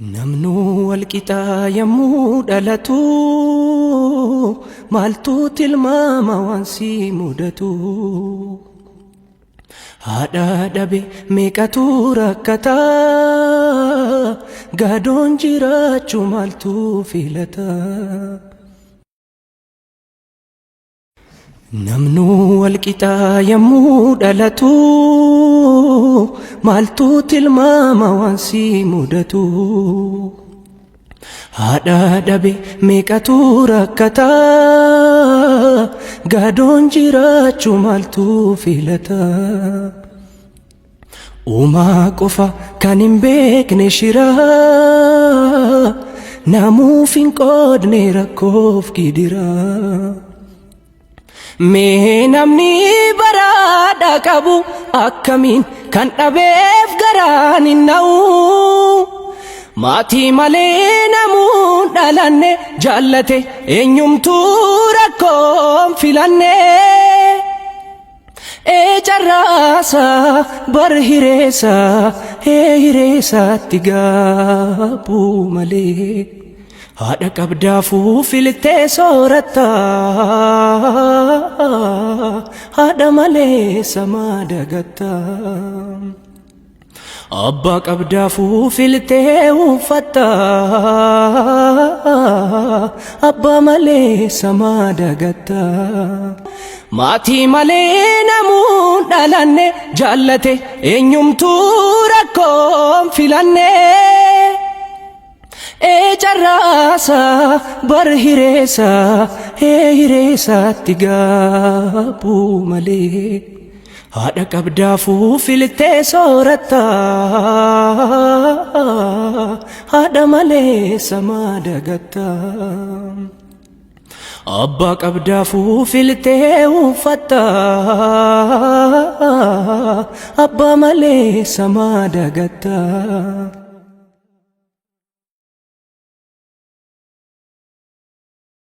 Namnu walqixa yommuu dhalatu maaltu tilmaama waan si mudatu. Haadha dhabe meeqatu rakkata gaadoon jiraachuu maaltu filata. Namnu walqixa yommuu dhalatu maaltu tilmaama waan si mudatu. Haadha dhabe meeqatu rakkata gaadoon jiraachuu maaltu filata. Uumaa qofa kan hin beekne shira namuuf hin qoodne rakkoof gidira. Mee namni baraadha qabu akkamiin kan dhabeef garaan hin na'u. Maatii malee namuun dhalanne jaallate eenyumtuu rakkoon filanne. Carraasa bar hireessa hireessaatti gaabuu malee. Haadha qabdaafuu filtee sooratta haadha malee samaa dagatta. Abbaa qabdaafuu filtee uffatta abbaa malee samaa dagatta. Maatii malee namuun dhalanne jaallate eenyumtuu rakkoon filanne. Carraasa bar hireessa hireessaatti gaabuu malee. Haadha qabdaafuu filtee sooratta haadha malee samaa dagatta. Abbaa qabdaafuu filtee uffatta abbaa malee samaa dagatta.